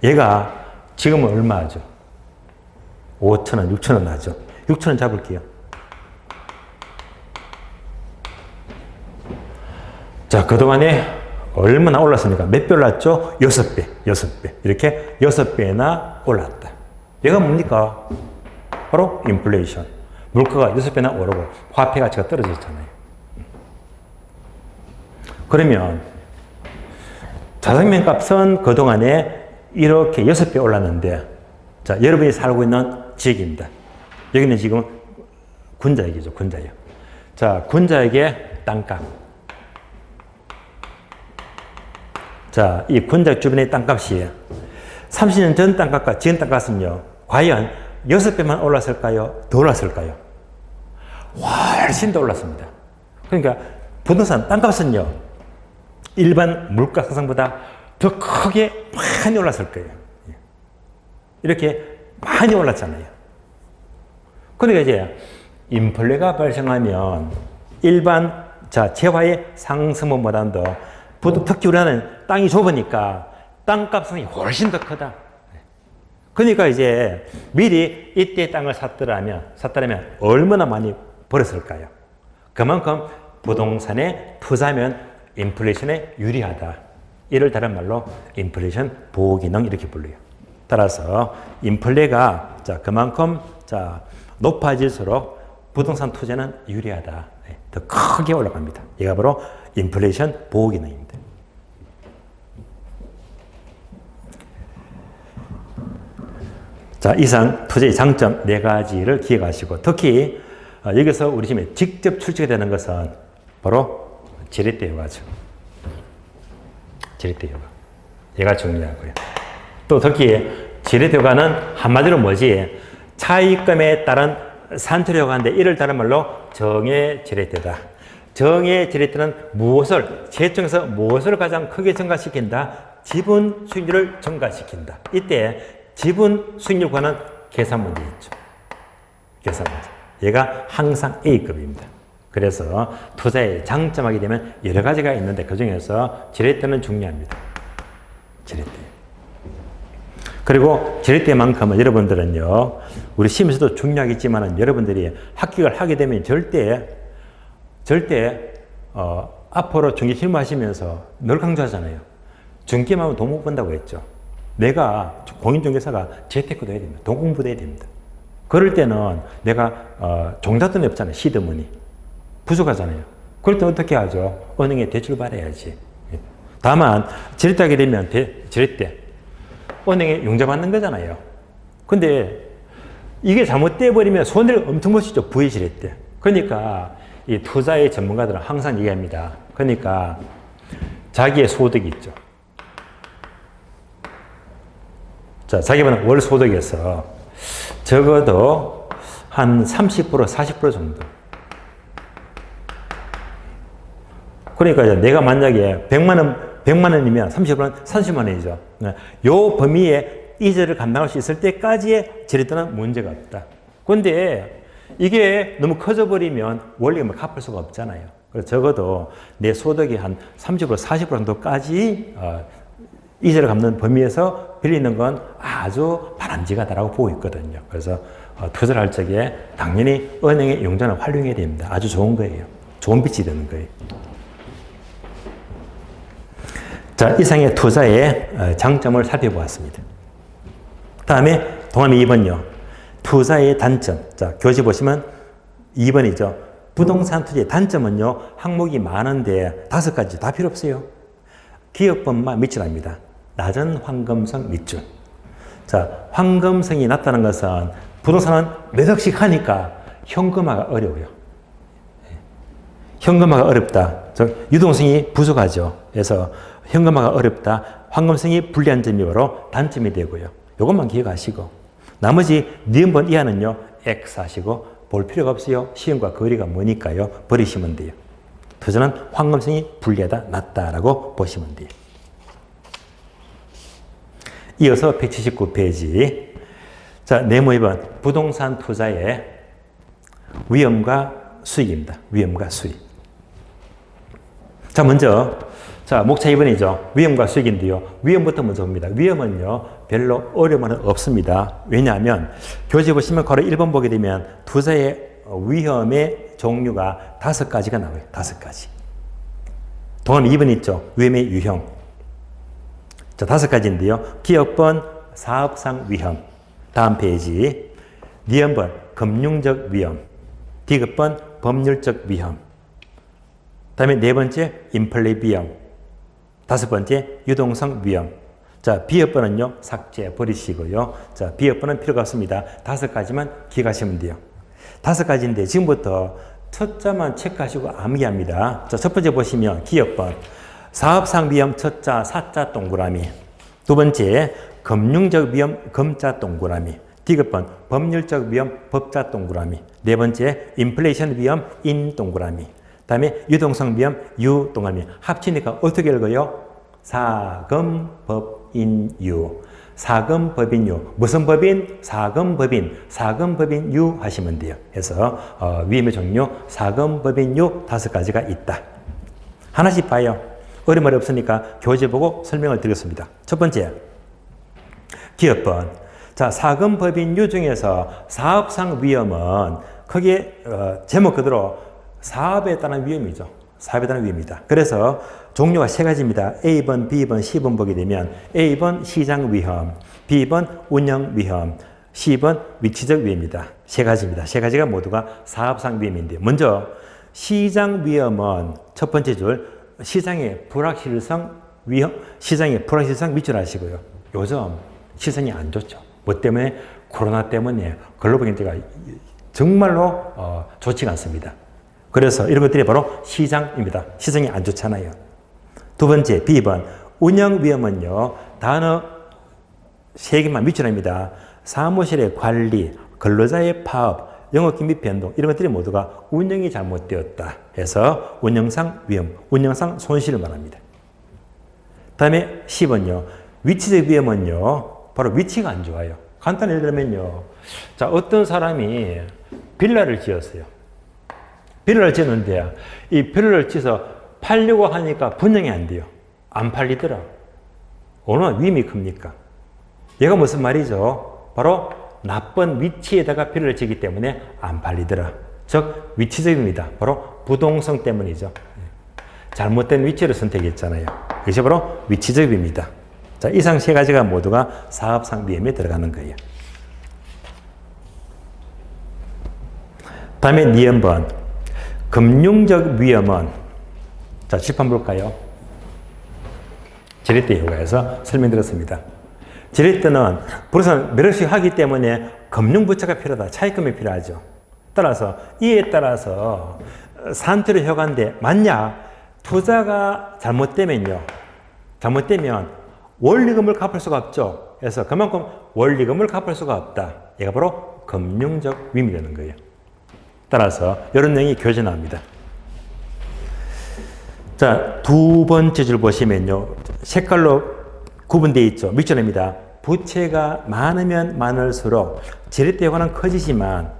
얘가 지금은 얼마 하죠? 5,000원, 6,000원 하죠. 6,000원 잡을게요. 자, 그동안에 얼마나 올랐습니까? 몇 배 올랐죠? 6배, 6배. 이렇게 6배나 올랐다. 얘가 뭡니까? 바로 인플레이션. 물가가 6배나 오르고 화폐 가치가 떨어졌잖아요. 그러면 짜장면 값은 그동안에 이렇게 6배 올랐는데, 자, 여러분이 살고 있는 지역입니다. 여기는 지금 군자역이죠, 군자역. 자, 군자역의 땅값. 자, 이 군자역 주변의 땅값이 30년 전 땅값과 지금 땅값은요, 과연 6배만 올랐을까요? 더 올랐을까요? 훨씬 더 올랐습니다. 그러니까 부동산 땅값은요, 일반 물가 상승보다 더 크게 많이 올랐을 거예요. 이렇게 많이 올랐잖아요. 그러니까 이제 인플레가 발생하면 일반 재화의 상승분보다도 특히 우리는 땅이 좁으니까 땅값이 훨씬 더 크다. 그러니까 이제 미리 이때 땅을 샀더라면 얼마나 많이 벌었을까요? 그만큼 부동산에 투자하면 인플레이션에 유리하다. 이를 다른 말로 인플레이션 보호 기능 이렇게 불러요. 따라서 인플레가 그만큼 높아질수록 부동산 투자는 유리하다. 더 크게 올라갑니다. 이가 바로 인플레이션 보호 기능입니다. 자, 이상 투자의 장점 4가지를 기억하시고, 특히 여기서 우리 집에 직접 출제가 되는 것은 바로 지렛대 효과죠. 지렛대 효과. 얘가 중요하고요. 또 특히 지렛대 효과는 한마디로 뭐지? 차익금에 따른 산출 효과인데, 이를 다른 말로 정의 지렛대다. 정의 지렛대는 재정에서 무엇을 가장 크게 증가시킨다? 지분 수익률을 증가시킨다. 이때 지분 수익률과는 계산 문제 있죠. 계산 문제. 얘가 항상 A급입니다. 그래서 투자에 장점하게 되면 여러 가지가 있는데 그 중에서 지렛대는 중요합니다. 지렛대. 그리고 지렛대만큼은 여러분들은요, 우리 시험에서도 중요하겠지만 여러분들이 합격을 하게 되면 절대 앞으로 중개 실무하시면서 늘 강조하잖아요. 중개만 하면 돈 못 번다고 했죠. 내가 공인중개사가 재테크도 해야 됩니다. 돈 공부도 해야 됩니다. 그럴 때는 내가 종잣돈이 없잖아요. 시드머니. 부족하잖아요. 그럴 때 어떻게 하죠? 은행에 대출 받아야지. 다만 지렛대 하게 되면 지렛대 은행에 융자받는 거잖아요. 근데 이게 잘못돼 버리면 손해를 엄청 보시죠. 부의 지렛대. 그러니까 이 투자의 전문가들은 항상 얘기합니다. 그러니까 자기의 소득이 있죠. 자, 자기는 월 소득에서 적어도 한 30%, 40% 정도. 그러니까 내가 만약에 100만 원이면 30%는 30만 원이죠. 요 범위에 이자를 감당할 수 있을 때까지의 지렛대는 문제가 없다. 그런데 이게 너무 커져버리면 원리금을 갚을 수가 없잖아요. 그래서 적어도 내 소득의 한 30% 40% 정도까지 이자를 갚는 범위에서 빌리는 건 아주 바람직하다라고 보고 있거든요. 그래서 투자를 할 적에 당연히 은행의 용전을 활용해야 됩니다. 아주 좋은 거예요. 좋은 빛이 되는 거예요. 자, 이상의 투자의 장점을 살펴보았습니다. 다음에 동아리 2번요. 투자의 단점. 자, 교시 보시면 2번이죠. 부동산 투자의 단점은요, 항목이 많은데 5가지 다 필요 없어요. 기업법만 밑줄합니다. 낮은 황금성 밑줄. 자, 황금성이 낮다는 것은 부동산은 몇 억씩 하니까 현금화가 어려워요. 현금화가 어렵다. 유동성이 부족하죠. 그래서 현금화가 어렵다. 황금성이 불리한 점이 바로 단점이 되고요. 이것만 기억하시고 나머지 니은번 이하는요, X 하시고 볼 필요가 없어요. 시험과 거리가 머니까요. 버리시면 돼요. 투자는 황금성이 불리하다, 낮다라고 보시면 돼요. 이어서 179페이지. 자, 네모 2번. 부동산 투자의 위험과 수익입니다. 위험과 수익. 자, 먼저, 자, 목차 2번이죠. 위험과 수익인데요. 위험부터 먼저 봅니다. 위험은요, 별로 어려움은 없습니다. 왜냐하면, 교재 보시면 괄호 1번 보게 되면 투자의 위험의 종류가 5가지가 나와요. 5가지. 동안 2번 있죠. 위험의 유형. 자, 5가지인데요. 기업번, 사업상 위험. 다음 페이지. 니은번, 금융적 위험. 디귿번, 법률적 위험. 다음에 4번째, 인플레 위험. 5번째, 유동성 위험. 자, B업번은요, 삭제 버리시고요. 자, B업번은 필요가 없습니다. 5가지만 기억하시면 돼요. 5가지인데 지금부터 첫 자만 체크하시고 암기합니다. 자, 첫 번째 보시면 기업번. 사업상 위험 첫자, 사자 동그라미. 두 번째, 금융적 위험 금자 동그라미. 디귿번, 법률적 위험 법자 동그라미. 네 번째, 인플레이션 위험 인 동그라미. 다음에 유동성 위험 유 동그라미. 합치니까 어떻게 읽어요? 사금법인유. 사금법인유. 무슨 법인? 사금법인. 사금법인유 하시면 돼요. 그래서 위험의 종류 사금법인유 5가지가 있다. 하나씩 봐요. 어려운 말이 없으니까 교재 보고 설명을 드리겠습니다. 첫 번째, 기업번. 자, 사금법인유 중에서 사업상 위험은 크게 제목 그대로 사업에 따른 위험이죠. 사업에 따른 위험이다. 그래서 종류가 3가지입니다. A번, B번, C번 보게 되면 A번 시장 위험, B번 운영 위험, C번 위치적 위험입니다. 3가지입니다. 3가지가 모두가 사업상 위험인데 먼저 시장 위험은 첫 번째 줄 시장의 불확실성 위험, 시장의 불확실성 밑줄하시고요. 요즘 시장이 안 좋죠. 뭐 때문에? 코로나 때문에 글로벌 경제가 정말로 좋지가 않습니다. 그래서 이런 것들이 바로 시장입니다. 시장이 안 좋잖아요. 두 번째, B번. 운영 위험은요, 단어 3개만 밑줄합니다. 사무실의 관리, 근로자의 파업, 영업기 및 변동, 이런 것들이 모두가 운영이 잘못되었다 해서 운영상 위험, 운영상 손실을 말합니다. 다음에 C번요. 위치적 위험은요, 바로 위치가 안 좋아요. 간단히 예를 들면요. 자, 어떤 사람이 빌라를 지었어요. 빌라를 지었는데 이 빌라를 지어서 팔려고 하니까 분양이 안 돼요. 안 팔리더라. 어느 위험이 큽니까? 얘가 무슨 말이죠? 바로 나쁜 위치에다가 빌라를 지기 때문에 안 팔리더라. 즉 위치적입니다. 바로 부동성 때문이죠. 잘못된 위치를 선택했잖아요. 이것이 바로 위치적입니다. 자, 이상 3가지가 모두가 사업상 위험에 들어가는 거예요. 다음에 니은번. 금융적 위험은, 자, 칠판 볼까요? 지렛대 효과에서 설명드렸습니다. 지렛대는 부동산 몇 억씩 하기 때문에 금융부채가 필요하다. 차입금이 필요하죠. 따라서 이에 따라서 산투의 효과인데 만약 투자가 잘못되면 원리금을 갚을 수가 없죠. 그래서 그만큼 원리금을 갚을 수가 없다. 얘가 바로 금융적 위험이 되는 거예요. 따라서 이런 내용이 교재 나옵니다. 자, 두 번째 줄 보시면요. 색깔로 구분되어 있죠. 밑줄입니다. 부채가 많으면 많을수록 지렛대효과는 커지지만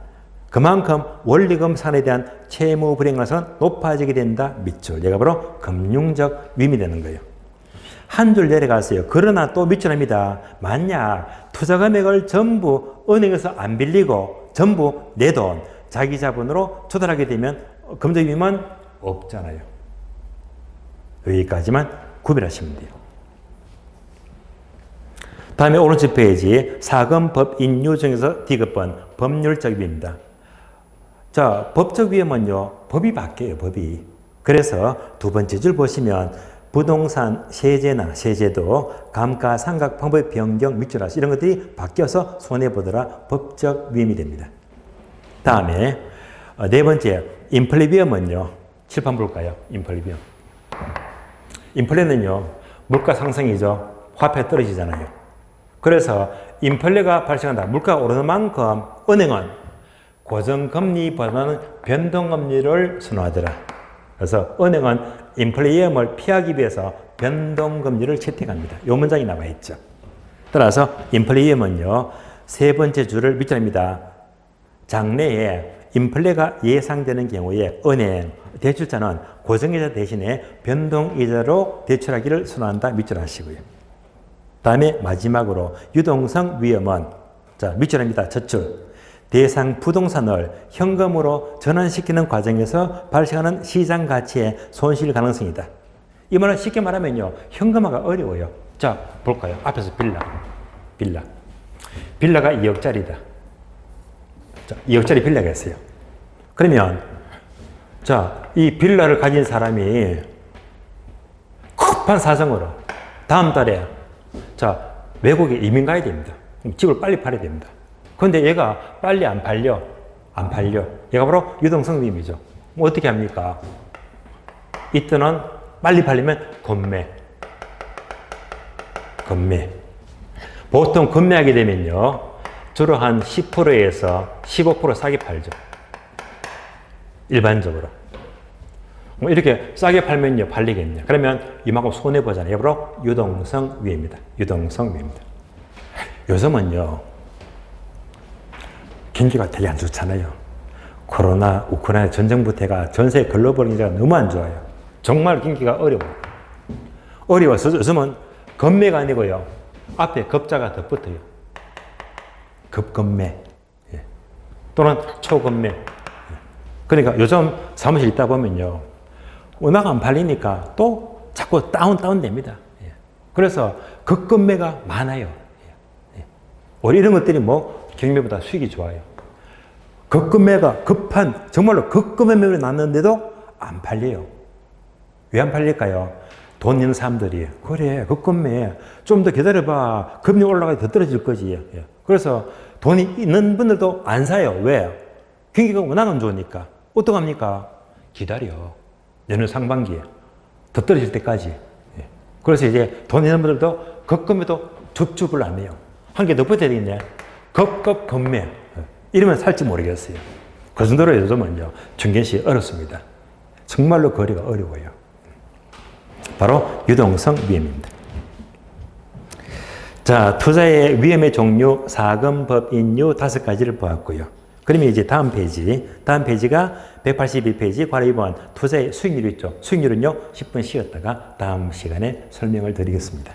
그만큼 원리금 산에 대한 채무 불이행률은 높아지게 된다. 밑줄. 얘가 바로 금융적 위험이 되는 거예요. 한 줄 내려갔어요. 그러나 또 밑줄합니다. 만약 투자 금액을 전부 은행에서 안 빌리고 전부 내 돈, 자기 자본으로 조달하게 되면 금융적 위험은 없잖아요. 여기까지만 구별하시면 돼요. 다음에 오른쪽 페이지 사금법 인유 중에서 D급번 법률적 위험입니다. 자, 법적 위험은요, 법이 바뀌어요, 법이. 그래서 두 번째 줄 보시면 부동산 세제나 세제도 감가상각 방법의 변경 밑줄하시 이런 것들이 바뀌어서 손해보더라 법적 위험이 됩니다. 다음에 네 번째 인플레 위험은요, 칠판 볼까요? 인플레 위험. 인플레는요, 물가 상승이죠. 화폐 떨어지잖아요. 그래서 인플레가 발생한다. 물가가 오르는 만큼 은행은 고정금리보다는 변동금리를 선호하더라. 그래서 은행은 인플레 위험을 피하기 위해서 변동금리를 채택합니다. 이 문장이 나와 있죠. 따라서 인플레 위험은요, 세 번째 줄을 밑줄합니다. 장래에 인플레가 예상되는 경우에 은행, 대출자는 고정이자 대신에 변동이자로 대출하기를 선호한다. 밑줄하시고요. 다음에 마지막으로 유동성 위험은 자 밑줄합니다. 젖줄. 대상 부동산을 현금으로 전환시키는 과정에서 발생하는 시장 가치의 손실 가능성이다. 이 말은 쉽게 말하면요, 현금화가 어려워요. 자, 볼까요? 앞에서 빌라가 2억짜리다. 자, 2억짜리 빌라가 있어요. 그러면 자, 이 빌라를 가진 사람이 급한 사정으로 다음 달에 자, 외국에 이민 가야 됩니다. 그럼 집을 빨리 팔아야 됩니다. 그런데 얘가 빨리 안 팔려. 얘가 바로 유동성 위험이죠. 뭐 어떻게 합니까? 이때는 빨리 팔리면 건매. 보통 건매하게 되면요, 주로 한 10%에서 15% 싸게 팔죠. 일반적으로. 뭐 이렇게 싸게 팔면요, 팔리겠냐. 그러면 이만큼 손해보잖아요. 바로 유동성 위험입니다. 요즘은요, 경기가 되게 안 좋잖아요. 코로나, 우크라이나 전쟁부터가 전 세계 글로벌 경기가 너무 안 좋아요. 정말 경기가 어려워서 요즘은 건매가 아니고요, 앞에 급자가 더 붙어요. 급건매. 또는 초건매. 그러니까 요즘 사무실 있다 보면요, 워낙 안 팔리니까 또 자꾸 다운됩니다. 그래서 급건매가 많아요. 오히려 이런 것들이 뭐 경매보다 수익이 좋아요. 급건매가 정말로 급건매물이 났는데도 안 팔려요. 왜 안 팔릴까요? 돈 있는 사람들이 그래, 급건매 좀 더 기다려봐. 금리 올라가야 더 떨어질 거지. 그래서 돈이 있는 분들도 안 사요. 왜? 경기가 워낙 안 좋으니까. 어떡합니까? 기다려. 내년 상반기에 더 떨어질 때까지. 그래서 이제 돈 있는 분들도 급금에도 줍줍을 안 해요. 한 개 더 붙여야 되겠네. 급급건매. 이러면 살지 모르겠어요. 그 정도로 요즘은요, 중개시 어렵습니다. 정말로 거래가 어려워요. 바로 유동성 위험입니다. 자, 투자의 위험의 종류, 사금법 인유 5가지를 보았고요. 그러면 이제 다음 페이지가 182페이지 관리 2번 투자의 수익률이 있죠. 수익률은요, 10분 쉬었다가 다음 시간에 설명을 드리겠습니다.